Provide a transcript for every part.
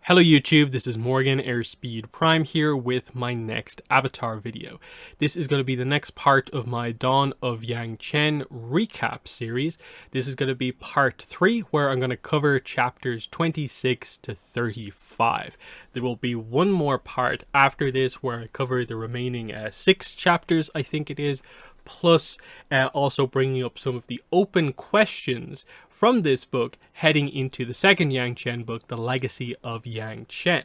Hello YouTube, this is Morgan Airspeed Prime here with my next Avatar video. This is going to be the next part of my Dawn of Yangchen Recap series. This is going to be part 3 where I'm going to cover chapters 26 to 35. There will be one more part after this where I cover the remaining 6 chapters, I think it is, plus also bringing up some of the open questions from this book heading into the second Yangchen book, The Legacy of Yangchen.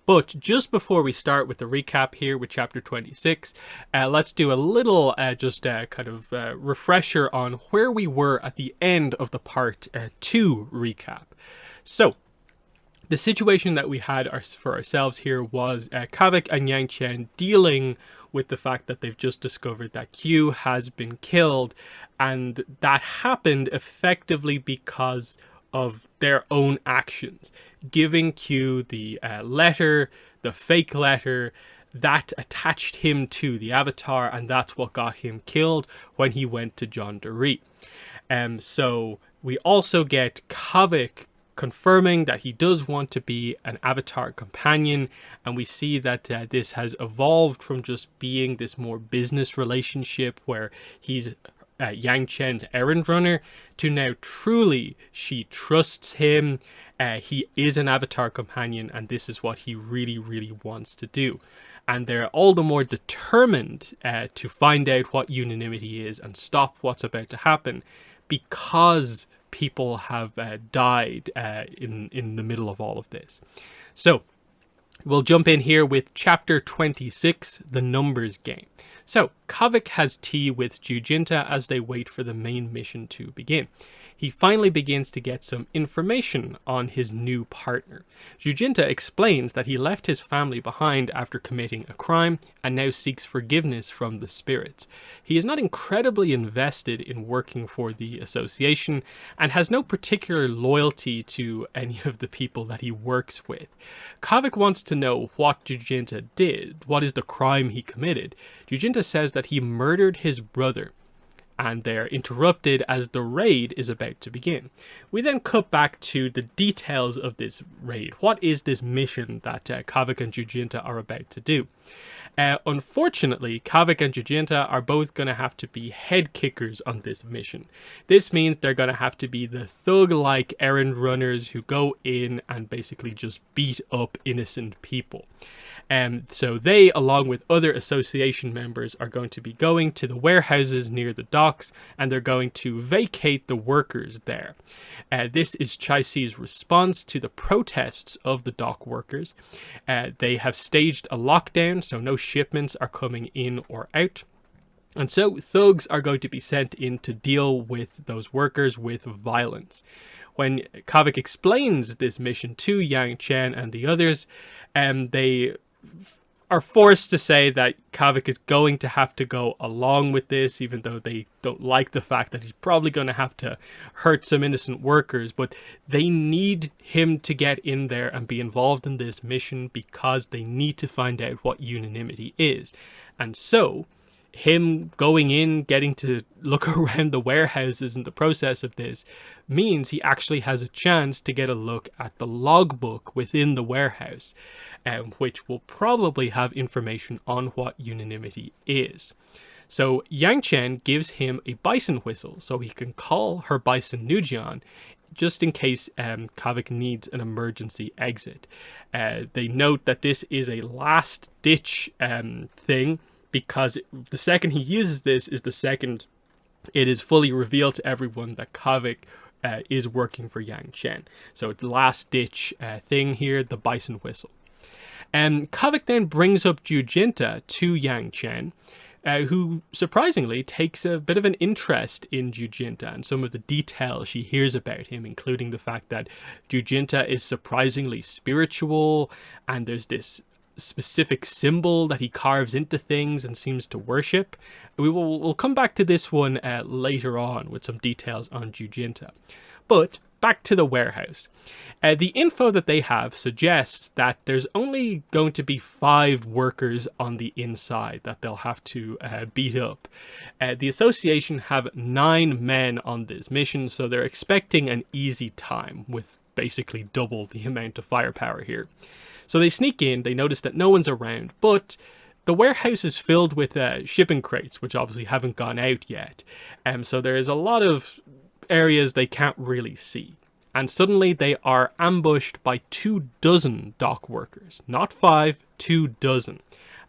But just before we start with the recap here with chapter 26, let's do a little refresher on where we were at the end of the part 2 recap. So, the situation that we had for ourselves here was Kavik and Yangchen dealing with the fact that they've just discovered that Q has been killed, and that happened effectively because of their own actions. Giving Q the letter, the fake letter, that attached him to the Avatar, and that's what got him killed when he went to Zhongdu Han. So we also get Kavik confirming that he does want to be an Avatar companion, and we see that this has evolved from just being this more business relationship where he's Yangchen's errand runner to now truly she trusts him. He is an Avatar companion, and this is what he really wants to do. And they're all the more determined to find out what Unanimity is and stop what's about to happen, because people have died in the middle of all of this. So we'll jump in here with chapter 26, The Numbers Game. So Kavik has tea with Jujinta as they wait for the main mission to begin. He finally begins to get some information on his new partner. Jujinta explains that he left his family behind after committing a crime and now seeks forgiveness from the spirits. He is not incredibly invested in working for the association and has no particular loyalty to any of the people that he works with. Kavik wants to know what Jujinta did, what is the crime he committed. Jujinta says that he murdered his brother, and they're interrupted as the raid is about to begin. We then cut back to the details of this raid. What is this mission that Kavik and Jujinta are about to do? Unfortunately, Kavik and Jujinta are both going to have to be head kickers on this mission. This means they're going to have to be the thug-like errand runners who go in and basically just beat up innocent people. So they, along with other association members, are going to be going to the warehouses near the docks, and they're going to vacate the workers there. This is Chai-Si's response to the protests of the dock workers. They have staged a lockdown, so no shipments are coming in or out. And so thugs are going to be sent in to deal with those workers with violence. When Kavik explains this mission to Yangchen and the others, they are forced to say that Kavik is going to have to go along with this, even though they don't like the fact that he's probably going to have to hurt some innocent workers. But they need him to get in there and be involved in this mission because they need to find out what Unanimity is. And so him going in, getting to look around the warehouses in the process of this, means he actually has a chance to get a look at the logbook within the warehouse, which will probably have information on what Unanimity is. So Yangchen gives him a bison whistle so he can call her bison Nujian, just in case Kavik needs an emergency exit. They note that this is a last-ditch thing, because the second he uses this is the second it is fully revealed to everyone that Kavik is working for Yangchen. So it's the last-ditch thing here, the bison whistle. Kavik then brings up Jujinta to Yangchen, who surprisingly takes a bit of an interest in Jujinta and some of the details she hears about him, including the fact that Jujinta is surprisingly spiritual, and there's this specific symbol that he carves into things and seems to worship. We'll come back to this one later on with some details on Jujinta. But back to the warehouse. The info that they have suggests that there's only going to be 5 workers on the inside that they'll have to beat up. The association have 9 men on this mission, so they're expecting an easy time with basically double the amount of firepower here. So they sneak in, they notice that no one's around, but the warehouse is filled with shipping crates, which obviously haven't gone out yet. So there is a lot of areas they can't really see. And suddenly they are ambushed by 24 dock workers. Not 5, 24.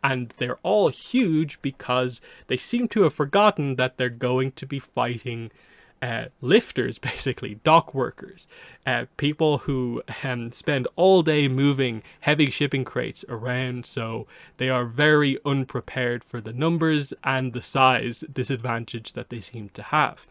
And they're all huge because they seem to have forgotten that they're going to be fighting lifters, basically, dock workers, people who spend all day moving heavy shipping crates around, so they are very unprepared for the numbers and the size disadvantage that they seem to have.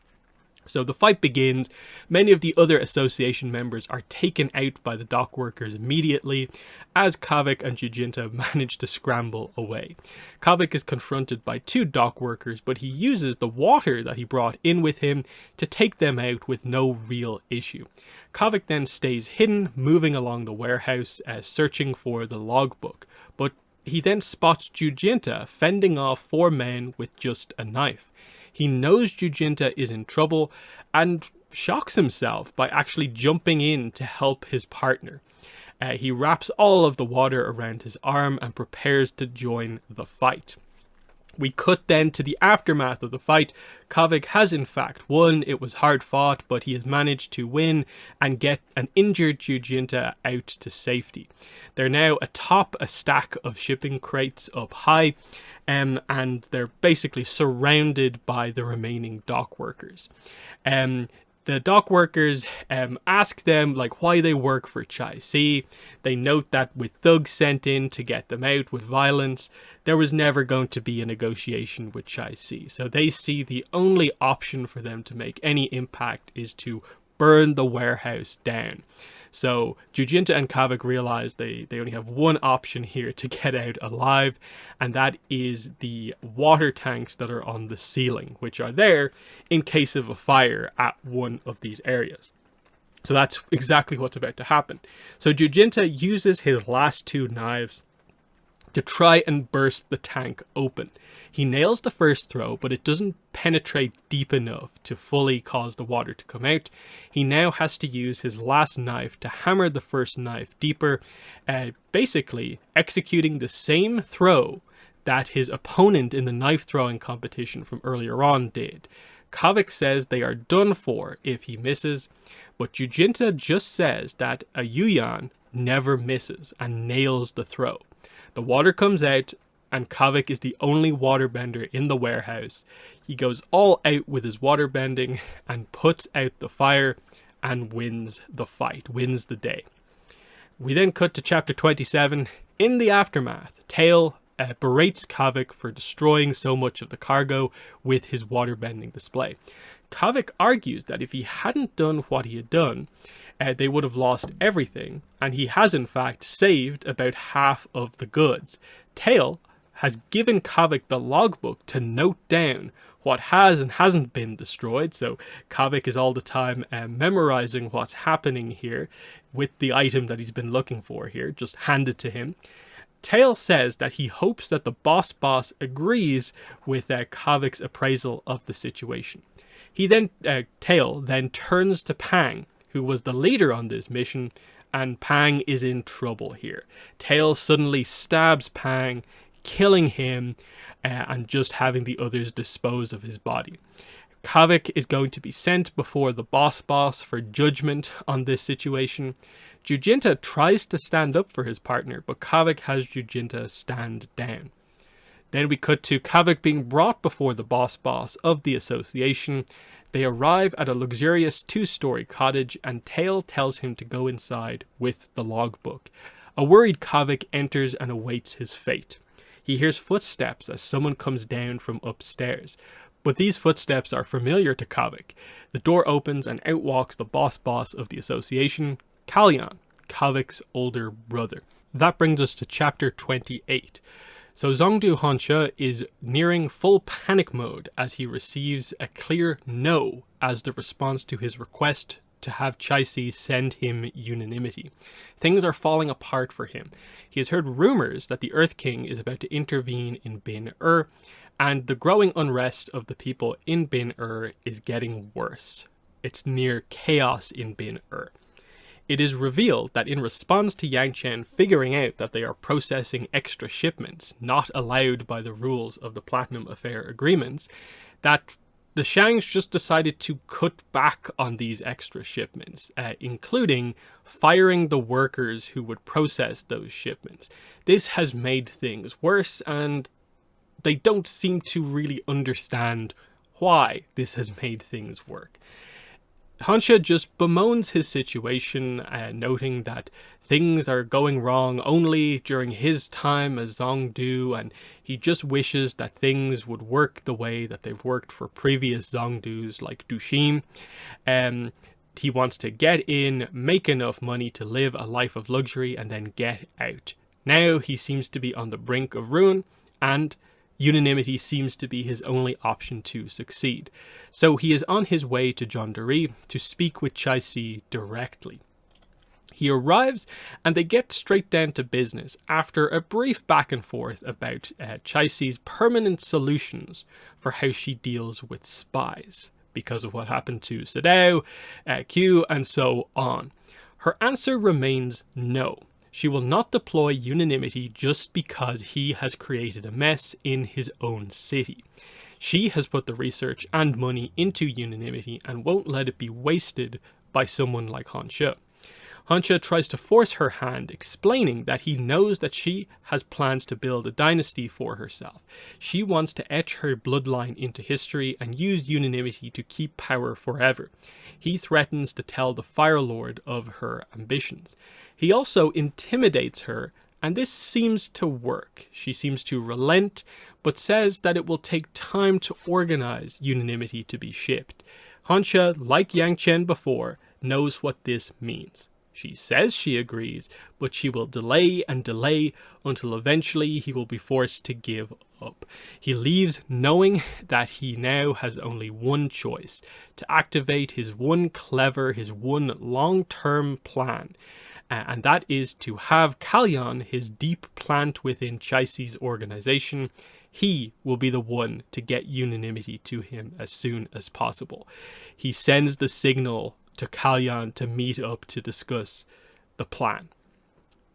So the fight begins. Many of the other association members are taken out by the dock workers immediately as Kavik and Jujinta manage to scramble away. Kavik is confronted by 2 dock workers, but he uses the water that he brought in with him to take them out with no real issue. Kavik then stays hidden, moving along the warehouse, searching for the logbook, but he then spots Jujinta fending off 4 men with just a knife. He knows Jujinta is in trouble and shocks himself by actually jumping in to help his partner. He wraps all of the water around his arm and prepares to join the fight. We cut then to the aftermath of the fight. Kavik has in fact won. It was hard fought, but he has managed to win and get an injured Jujinta out to safety. They're now atop a stack of shipping crates up high, and they're basically surrounded by the remaining dock workers. The dock workers ask them why they work for Chai Si. They note that with thugs sent in to get them out with violence, there was never going to be a negotiation with Chai Si. So they see the only option for them to make any impact is to burn the warehouse down. So Jujinta and Kavik realize they only have one option here to get out alive, and that is the water tanks that are on the ceiling, which are there in case of a fire at one of these areas. So that's exactly what's about to happen. So Jujinta uses his last 2 knives to try and burst the tank open. He nails the first throw, but it doesn't penetrate deep enough to fully cause the water to come out. He now has to use his last knife to hammer the first knife deeper, basically executing the same throw that his opponent in the knife throwing competition from earlier on did. Kavik says they are done for if he misses, but Jujinta just says that a Yuyan never misses and nails the throw. The water comes out, and Kavik is the only waterbender in the warehouse. He goes all out with his waterbending and puts out the fire and wins the fight, wins the day. We then cut to chapter 27. In the aftermath, Tail berates Kavik for destroying so much of the cargo with his waterbending display. Kavik argues that if he hadn't done what he had done, they would have lost everything, and he has in fact saved about half of the goods. Tail has given Kavik the logbook to note down what has and hasn't been destroyed, so Kavik is all the time memorizing what's happening here with the item that he's been looking for here, just handed to him. Tail says that he hopes that the boss agrees with Kavik's appraisal of the situation. Tail then turns to Pang, who was the leader on this mission, and Pang is in trouble here. Tail suddenly stabs Pang, killing him and just having the others dispose of his body. Kavik is going to be sent before the boss for judgment on this situation. Jujinta tries to stand up for his partner, but Kavik has Jujinta stand down. Then we cut to Kavik being brought before the boss of the association. They arrive at a luxurious 2-story cottage, and Tail tells him to go inside with the logbook. A worried Kavik enters and awaits his fate. He hears footsteps as someone comes down from upstairs, but these footsteps are familiar to Kavik. The door opens and out walks the boss of the association, Kalyan, Kavik's older brother. That brings us to chapter 28. So Zhongdu Han is nearing full panic mode as he receives a clear no as the response to his request to have Chai Si send him Unanimity. Things are falling apart for him. He has heard rumors that the Earth King is about to intervene in Bin-Er, and the growing unrest of the people in Bin-Er is getting worse. It's near chaos in Bin-Er. It is revealed that in response to Yangchen figuring out that they are processing extra shipments not allowed by the rules of the Platinum Affair agreements, that the Shangs just decided to cut back on these extra shipments, including firing the workers who would process those shipments. This has made things worse, and they don't seem to really understand why this has made things work. Hansha just bemoans his situation, noting that things are going wrong only during his time as Zhongdu, and he just wishes that things would work the way that they've worked for previous Zhongdus like Duxin. He wants to get in, make enough money to live a life of luxury, and then get out. Now he seems to be on the brink of ruin, and Unanimity seems to be his only option to succeed. So he is on his way to Zhongdu to speak with Chai-Si directly. He arrives and they get straight down to business after a brief back and forth about Chai-Si's permanent solutions for how she deals with spies because of what happened to Sadao, Q, and so on. Her answer remains no. She will not deploy Unanimity just because he has created a mess in his own city. She has put the research and money into Unanimity and won't let it be wasted by someone like Hansha. Hansha tries to force her hand, explaining that he knows that she has plans to build a dynasty for herself. She wants to etch her bloodline into history and use Unanimity to keep power forever. He threatens to tell the Fire Lord of her ambitions. He also intimidates her, and this seems to work. She seems to relent, but says that it will take time to organize Unanimity to be shipped. Hansha, like Yangchen before, knows what this means. She says she agrees, but she will delay and delay until eventually he will be forced to give up. He leaves knowing that he now has only one choice, to activate his one long-term plan. And that is to have Kalyan, his deep plant within Chai-Si's organization. He will be the one to get Unanimity to him as soon as possible. He sends the signal to Kalyan to meet up to discuss the plan.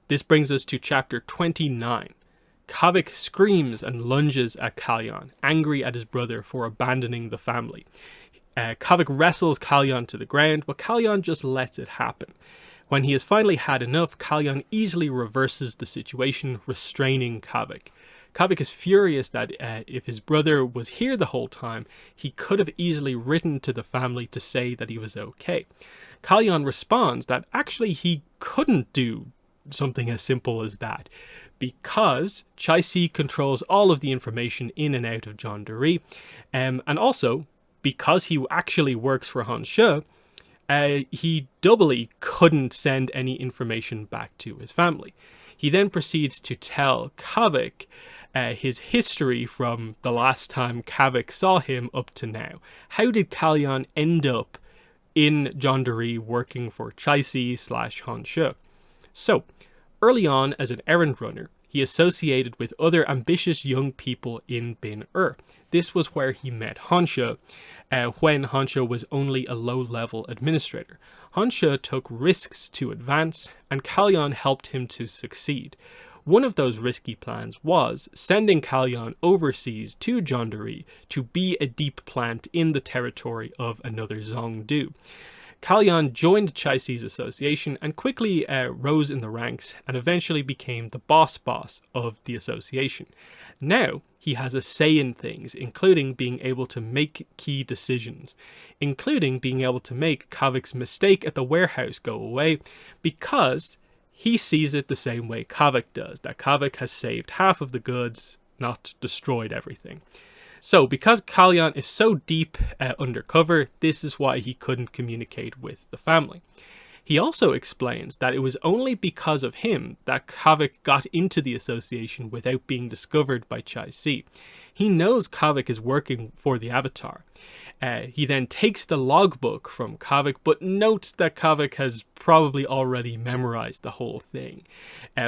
This brings us to chapter 29. Kavik screams and lunges at Kalyan, angry at his brother for abandoning the family. Kavik wrestles Kalyan to the ground, but Kalyan just lets it happen. When he has finally had enough, Kalyan easily reverses the situation, restraining Kavik. Kavik is furious that if his brother was here the whole time, he could have easily written to the family to say that he was okay. Kalyan responds that actually he couldn't do something as simple as that, because Chai-Si controls all of the information in and out of Zhongdu, and also because he actually works for Hansha, he doubly couldn't send any information back to his family. He then proceeds to tell Kavik his history from the last time Kavik saw him up to now. How did Kalyan end up in Zhongdu working for Chai-Si / Hansha? So, early on as an errand runner, he associated with other ambitious young people in Bin-Er. This was where he met Hansha, when Hansha was only a low-level administrator. Hansha took risks to advance, and Kalyan helped him to succeed. One of those risky plans was sending Kalyan overseas to Zhongdu to be a deep plant in the territory of another Zhongdu. Kalyan joined Chai-Si's association and quickly rose in the ranks and eventually became the boss of the association. Now, he has a say in things, including being able to make key decisions, including being able to make Kavik's mistake at the warehouse go away, because he sees it the same way Kavik does, that Kavik has saved half of the goods, not destroyed everything. So, because Kalyan is so deep undercover, this is why he couldn't communicate with the family. He also explains that it was only because of him that Kavik got into the association without being discovered by Chai-Si. He knows Kavik is working for the Avatar. He then takes the logbook from Kavik, but notes that Kavik has probably already memorized the whole thing,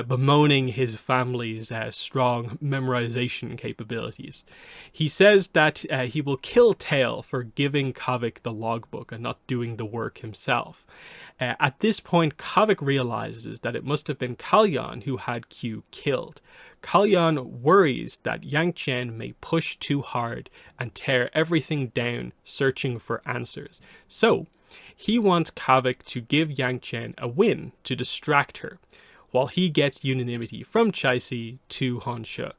bemoaning his family's strong memorization capabilities. He says that he will kill Tail for giving Kavik the logbook and not doing the work himself. At this point, Kavik realizes that it must have been Kalyan who had Q killed. Kalyan worries that Yang Chen may push too hard and tear everything down, searching for answers. So, he wants Kavik to give Yang Chen a win to distract her, while he gets unanimity from Chaisi to Honshu.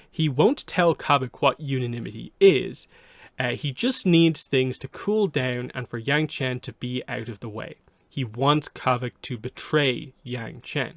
He won't tell Kavik what unanimity is, he just needs things to cool down and for Yang Chen to be out of the way. He wants Kavik to betray Yang Chen.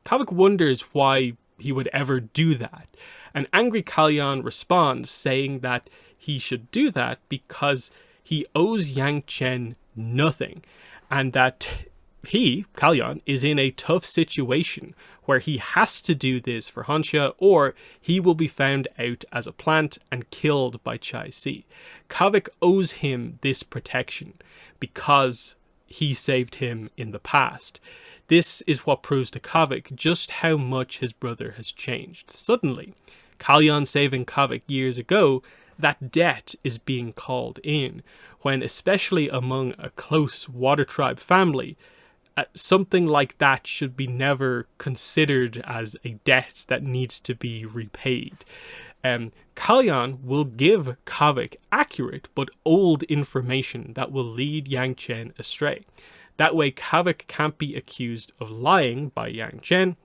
Kavik wonders why he would ever do that. An angry Kalyan responds saying that he should do that because he owes Yang Chen nothing, and that he, Kalyan, is in a tough situation where he has to do this for Honshu or he will be found out as a plant and killed by Chai-Si. Kavik owes him this protection because he saved him in the past. This is what proves to Kavik just how much his brother has changed. Suddenly, Kalyan saving Kavik years ago, that debt is being called in, when especially among a close water tribe family, something like that should be never considered as a debt that needs to be repaid. Kalyan will give Kavik accurate but old information that will lead Yang Chen astray. That way Kavik can't be accused of lying by Yang Chen.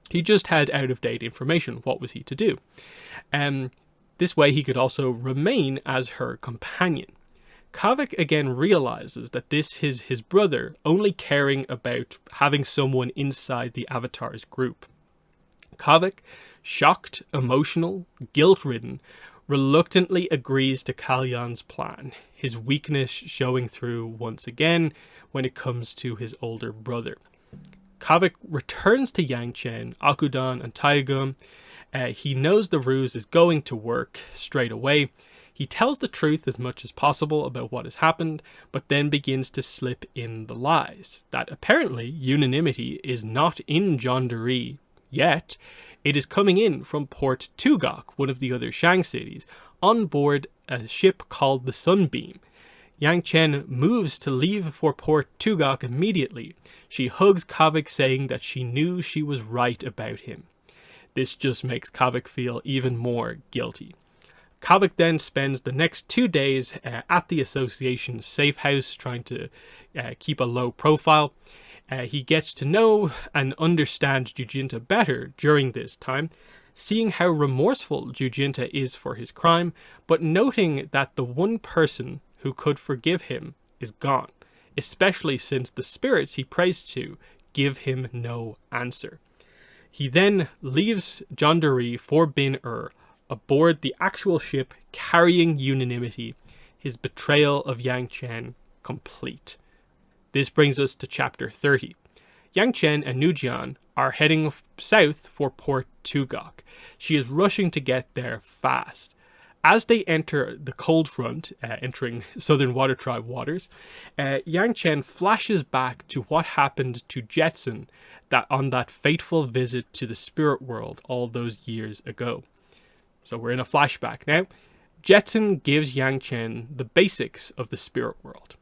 He just had out-of-date information. What was he to do? This way he could also remain as her companion. Kavik again realizes that this is his brother only caring about having someone inside the Avatar's group. Kavik, shocked, emotional, guilt-ridden, reluctantly agrees to Kalyan's plan, his weakness showing through once again when it comes to his older brother. Kavik returns to Yang Chen, Akudan, and Taegum. He knows the ruse is going to work straight away. He tells the truth as much as possible about what has happened, but then begins to slip in the lies. That apparently unanimity is not in Zhongdu yet. It is coming in from Port Tugok, one of the other Shang cities, on board a ship called the Sunbeam. Yang Chen moves to leave for Port Tugok immediately. She hugs Kavik, saying that she knew she was right about him. This just makes Kavik feel even more guilty. Kavik then spends the next 2 days at the association's safe house, trying to keep a low profile. He gets to know and understand Jujinta better during this time, seeing how remorseful Jujinta is for his crime, but noting that the one person who could forgive him is gone, especially since the spirits he prays to give him no answer. He then leaves Zhongdu for Bin-Er, aboard the actual ship carrying unanimity, his betrayal of Yang Chen complete. This brings us to chapter 30. Yang Chen and Nujian are heading south for Port Tugok. She is rushing to get there fast. As they enter the cold front, entering Southern Water Tribe waters, Yang Chen flashes back to what happened to Jetson on that fateful visit to the spirit world all those years ago. So we're in a flashback now. Jetson gives Yang Chen the basics of the spirit world.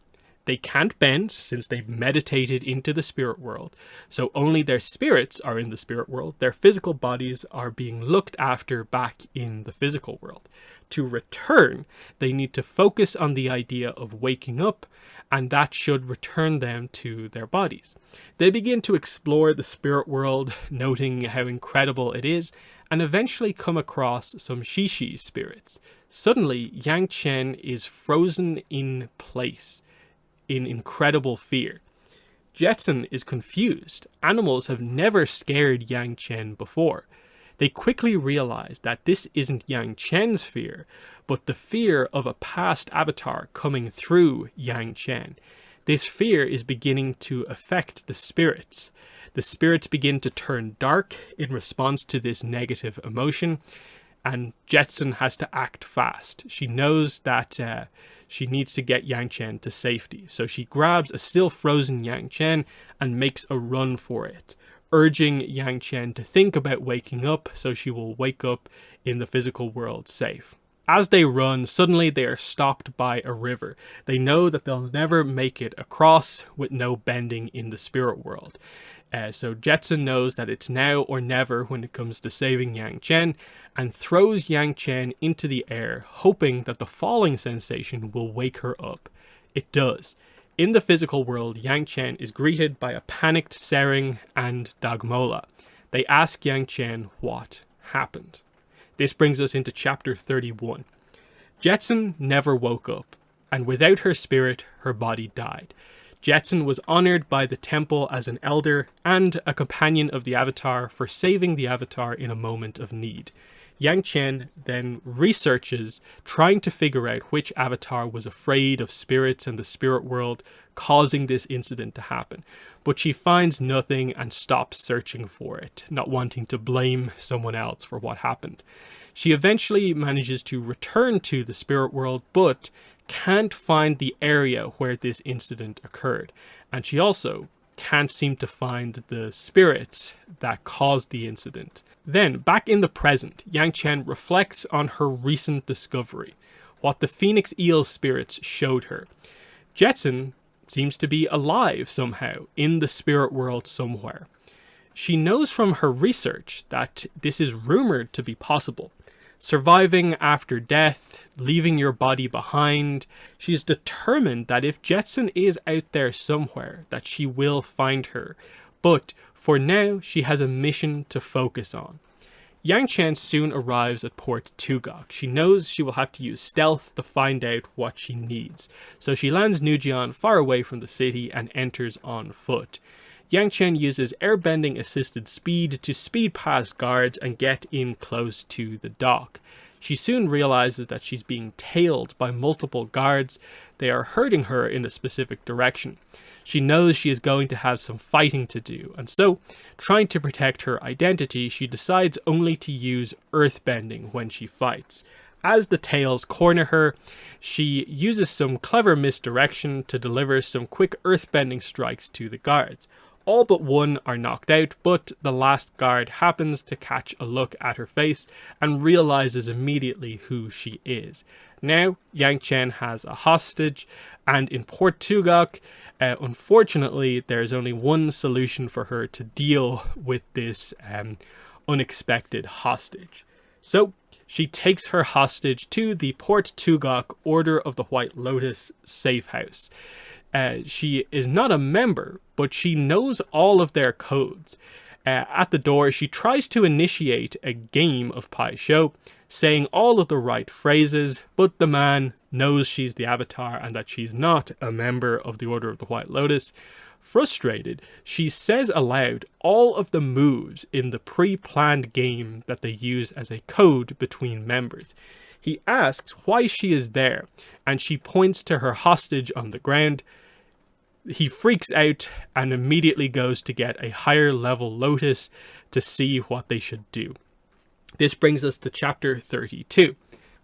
They can't bend since they've meditated into the spirit world, so only their spirits are in the spirit world. Their physical bodies are being looked after back in the physical world. To return, they need to focus on the idea of waking up, and that should return them to their bodies. They begin to explore the spirit world, noting how incredible it is, and eventually come across some Shishi spirits. Suddenly, Yang Chen is frozen in place in incredible fear. Jetson is confused. Animals have never scared Yang Chen before. They quickly realize that this isn't Yang Chen's fear, but the fear of a past avatar coming through Yang Chen. This fear is beginning to affect the spirits. The spirits begin to turn dark in response to this negative emotion, and Jetson has to act fast. She knows that she needs to get Yang Chen to safety, so she grabs a still frozen Yang Chen and makes a run for it, urging Yang Chen to think about waking up so she will wake up in the physical world safe. As they run, suddenly they are stopped by a river. They know that they'll never make it across with no bending in the spirit world. So Jetson knows that it's now or never when it comes to saving Yang Chen, and throws Yang Chen into the air, hoping that the falling sensation will wake her up. It does. In the physical world, Yang Chen is greeted by a panicked Sering and Dagmola. They ask Yang Chen what happened. This brings us into chapter 31. Jetson never woke up, and without her spirit, her body died. Jetson was honored by the temple as an elder and a companion of the Avatar for saving the Avatar in a moment of need. Yang Chen then researches, trying to figure out which Avatar was afraid of spirits and the spirit world, causing this incident to happen. But she finds nothing and stops searching for it, not wanting to blame someone else for what happened. She eventually manages to return to the spirit world, but can't find the area where this incident occurred. And she also can't seem to find the spirits that caused the incident. Then, back in the present, Yang Chen reflects on her recent discovery, what the Phoenix Eel spirits showed her. Jetson seems to be alive somehow, in the spirit world somewhere. She knows from her research that this is rumored to be possible. Surviving after death, leaving your body behind. She is determined that if Jetson is out there somewhere, that she will find her. But for now, she has a mission to focus on. Yang Chen soon arrives at Port Tugok. She knows she will have to use stealth to find out what she needs. So she lands Nujian far away from the city and enters on foot. Yang Chen uses airbending assisted speed to speed past guards and get in close to the dock. She soon realizes that she's being tailed by multiple guards. They are herding her in a specific direction. She knows she is going to have some fighting to do, and so, trying to protect her identity, she decides only to use earthbending when she fights. As the tails corner her, she uses some clever misdirection to deliver some quick earthbending strikes to the guards. All but one are knocked out, but the last guard happens to catch a look at her face and realizes immediately who she is. Now, Yang Chen has a hostage, and in Port Tugok, unfortunately, there's only one solution for her to deal with this unexpected hostage. So, she takes her hostage to the Port Tugok Order of the White Lotus safe house. She is not a member, but she knows all of their codes. At the door, she tries to initiate a game of Pai Sho, saying all of the right phrases, but the man knows she's the Avatar and that she's not a member of the Order of the White Lotus. Frustrated, she says aloud all of the moves in the pre-planned game that they use as a code between members. He asks why she is there, and she points to her hostage on the ground. He freaks out and immediately goes to get a higher level Lotus to see what they should do. This brings us to chapter 32.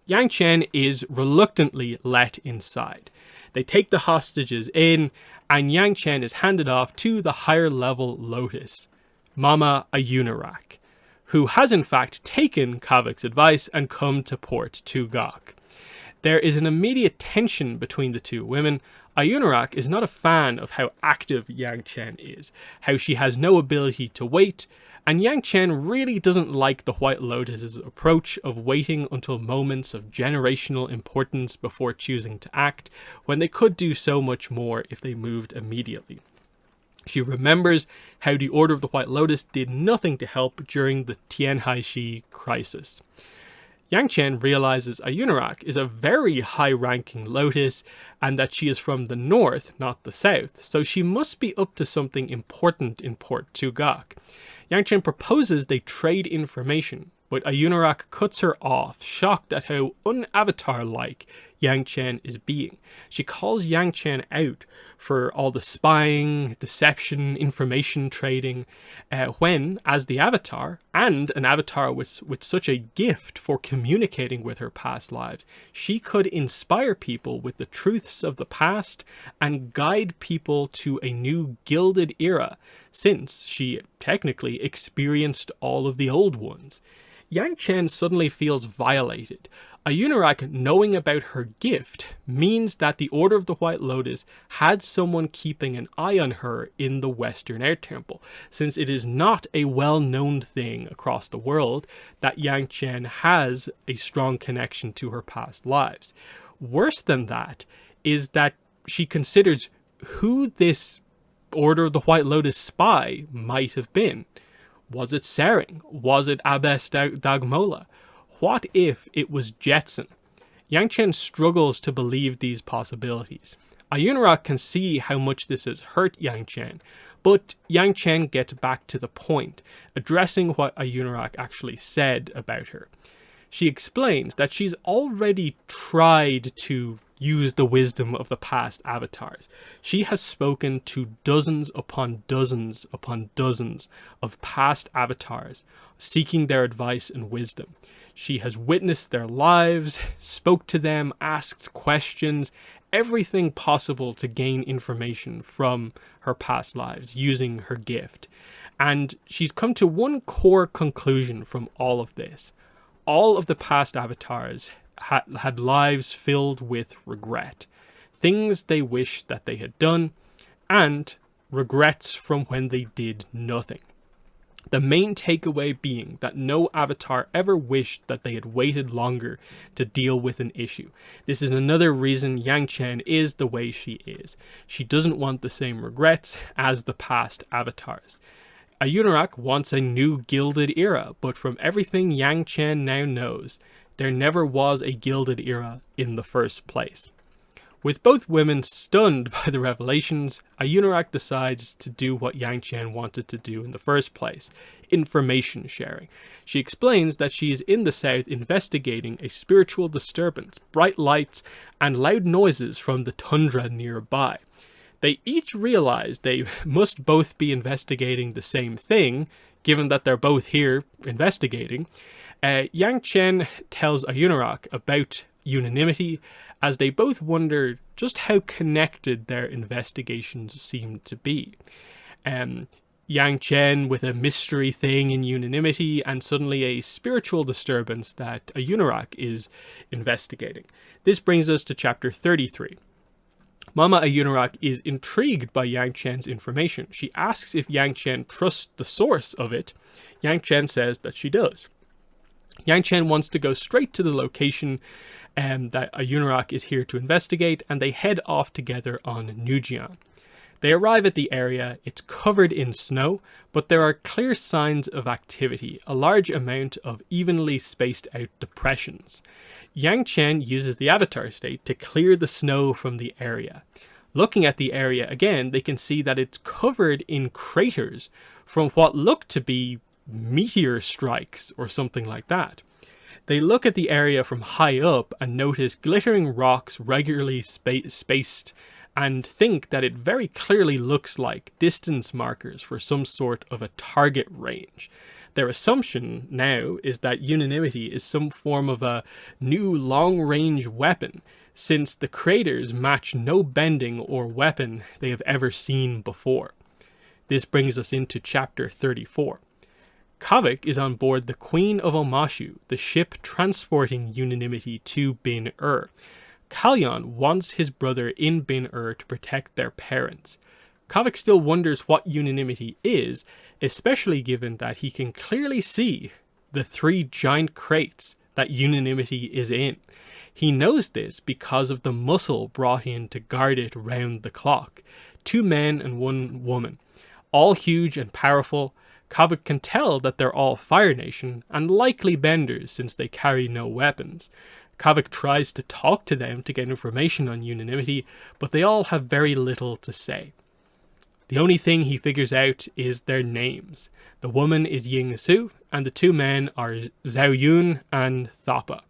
Yang Chen is reluctantly let inside. They take the hostages in, and Yang Chen is handed off to the higher level Lotus, Mama Ayunarak, who has in fact taken Kavik's advice and come to Port Tugok. There is an immediate tension between the two women. Ayunarak is not a fan of how active Yang Chen is, how she has no ability to wait, and Yang Chen really doesn't like the White Lotus's approach of waiting until moments of generational importance before choosing to act, when they could do so much more if they moved immediately. She remembers how the Order of the White Lotus did nothing to help during the Tianhaishi crisis. Yang Chen realizes Ayunarak is a very high-ranking Lotus and that she is from the north, not the south, so she must be up to something important in Port Tugok. Yang Chen proposes they trade information, but Ayunarak cuts her off, shocked at how un-Avatar-like Yangchen is being. She calls Yangchen out for all the spying, deception, information trading, when, as the Avatar, and an Avatar with such a gift for communicating with her past lives, she could inspire people with the truths of the past and guide people to a new gilded era, since she technically experienced all of the old ones. Yangchen suddenly feels violated. Ayunarak knowing about her gift means that the Order of the White Lotus had someone keeping an eye on her in the Western Air Temple, since it is not a well-known thing across the world that Yangchen has a strong connection to her past lives. Worse than that is that she considers who this Order of the White Lotus spy might have been. Was it Sering? Was it Abbess Dagmola? What if it was Jetson? Yangchen struggles to believe these possibilities. Ayunarak can see how much this has hurt Yangchen, but Yangchen gets back to the point, addressing what Ayunarak actually said about her. She explains that she's already tried to use the wisdom of the past avatars. She has spoken to dozens upon dozens upon dozens of past avatars, seeking their advice and wisdom. She has witnessed their lives, spoke to them, asked questions, everything possible to gain information from her past lives using her gift. And she's come to one core conclusion from all of this. All of the past avatars had lives filled with regret, things they wish that they had done, and regrets from when they did nothing. The main takeaway being that no avatar ever wished that they had waited longer to deal with an issue. This is another reason Yangchen is the way she is. She doesn't want the same regrets as the past avatars. Ayunarak wants a new gilded era, but from everything Yangchen now knows, there never was a gilded era in the first place. With both women stunned by the revelations, Ayunarak decides to do what Yangchen wanted to do in the first place, information sharing. She explains that she is in the south investigating a spiritual disturbance, bright lights, and loud noises from the tundra nearby. They each realize they must both be investigating the same thing, given that they're both here investigating. Yangchen tells Ayunarak about Unanimity, as they both wonder just how connected their investigations seem to be. Yangchen with a mystery thing in Unanimity, and suddenly a spiritual disturbance that Ayunarak is investigating. This brings us to chapter 33. Mama Ayunarak is intrigued by Yangchen's information. She asks if Yangchen trusts the source of it. Yangchen says that she does. Yangchen wants to go straight to the location that Ayunarak is here to investigate, and they head off together on Nujian. They arrive at the area. It's covered in snow, but there are clear signs of activity, a large amount of evenly spaced out depressions. Yangchen uses the avatar state to clear the snow from the area. Looking at the area again, they can see that it's covered in craters from what look to be meteor strikes or something like that. They look at the area from high up and notice glittering rocks regularly spaced, and think that it very clearly looks like distance markers for some sort of a target range. Their assumption now is that Unanimity is some form of a new long-range weapon, since the craters match no bending or weapon they have ever seen before. This brings us into chapter 34. Kavik is on board the Queen of Omashu, the ship transporting Unanimity to Bin-Ur. Kalyan wants his brother in Bin-Ur to protect their parents. Kavik still wonders what Unanimity is, especially given that he can clearly see the 3 giant crates that Unanimity is in. He knows this because of the muscle brought in to guard it round the clock. 2 men and 1 woman, all huge and powerful. Kavik can tell that they're all Fire Nation, and likely benders since they carry no weapons. Kavik tries to talk to them to get information on Unanimity, but they all have very little to say. The only thing he figures out is their names. The woman is Ying Su, and the 2 men are Zhao Yun and Thapa.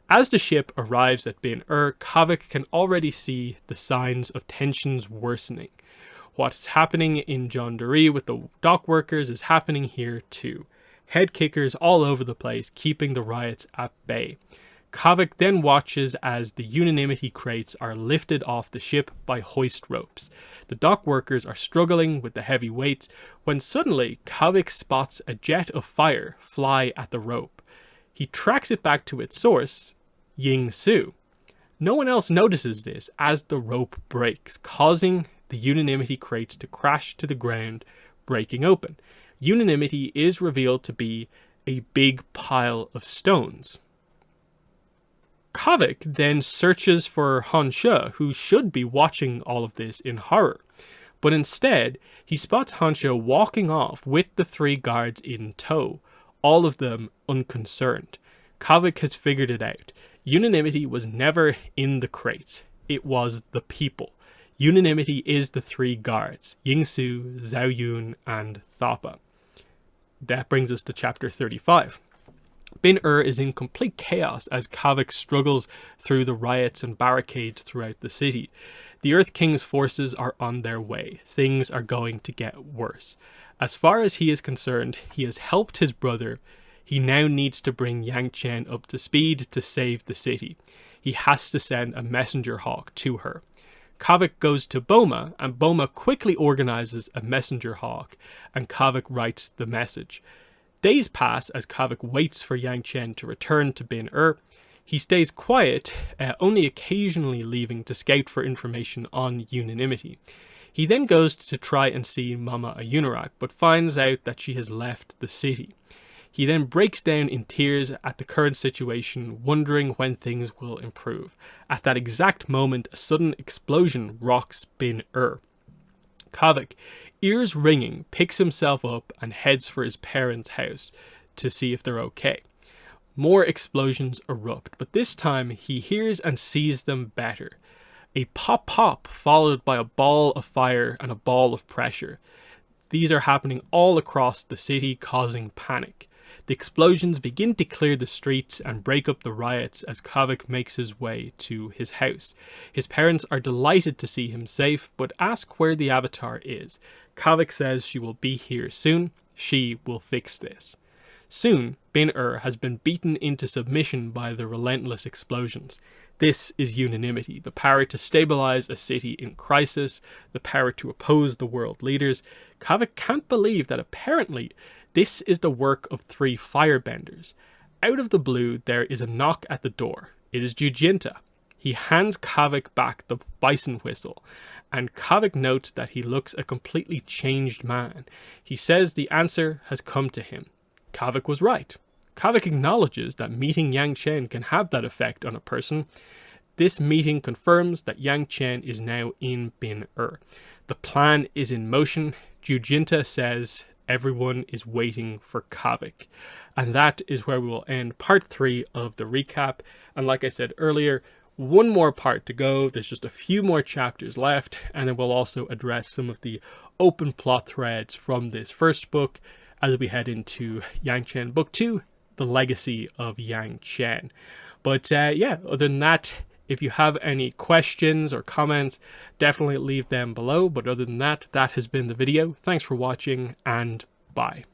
As the ship arrives at Bin Kavik can already see the signs of tensions worsening. What's happening in Zhongdu with the dock workers is happening here too. Head kickers all over the place, keeping the riots at bay. Kavik then watches as the Unanimity crates are lifted off the ship by hoist ropes. The dock workers are struggling with the heavy weights when suddenly Kavik spots a jet of fire fly at the rope. He tracks it back to its source, Yingsu. No one else notices this as the rope breaks, causing the Unanimity crates to crash to the ground, breaking open. Unanimity is revealed to be a big pile of stones. Kavik then searches for Han She, who should be watching all of this in horror. But instead, he spots Han She walking off with the 3 guards in tow, all of them unconcerned. Kavik has figured it out. Unanimity was never in the crates. It was the people. Unanimity is the 3 guards, Yingsu, Zhao Yun, and Thapa. That brings us to chapter 35. Bin is in complete chaos as Kavik struggles through the riots and barricades throughout the city. The Earth King's forces are on their way. Things are going to get worse. As far as he is concerned, he has helped his brother. He now needs to bring Yangchen up to speed to save the city. He has to send a messenger hawk to her. Kavik goes to Boma, and Boma quickly organizes a messenger hawk, and Kavik writes the message. Days pass as Kavik waits for Yangchen to return to Bin He stays quiet, only occasionally leaving to scout for information on Unanimity. He then goes to try and see Mama Ayunarak, but finds out that she has left the city. He then breaks down in tears at the current situation, wondering when things will improve. At that exact moment, a sudden explosion rocks Bin Kavik, ears ringing, picks himself up and heads for his parents' house to see if they're okay. More explosions erupt, but this time he hears and sees them better. A pop-pop followed by a ball of fire and a ball of pressure. These are happening all across the city, causing panic. The explosions begin to clear the streets and break up the riots as Kavik makes his way to his house. His parents are delighted to see him safe, but ask where the Avatar is. Kavik says she will be here soon. She will fix this. Soon, Bin has been beaten into submission by the relentless explosions. This is Unanimity, the power to stabilize a city in crisis, the power to oppose the world leaders. Kavik can't believe that apparently this is the work of 3 firebenders. Out of the blue, there is a knock at the door. It is Jujinta. He hands Kavik back the bison whistle, and Kavik notes that he looks a completely changed man. He says the answer has come to him. Kavik was right. Kavik acknowledges that meeting Yangchen can have that effect on a person. This meeting confirms that Yangchen is now in Bin The plan is in motion. Jujinta says everyone is waiting for Kavik. And that is where we will end part 3 of the recap. And like I said earlier, one more part to go. There's just a few more chapters left, and then we'll also address some of the open plot threads from this first book as we head into Yangchen Book 2, The Legacy of Yangchen. But yeah, other than that, if you have any questions or comments, definitely leave them below. But other than that, that has been the video. Thanks for watching, and bye.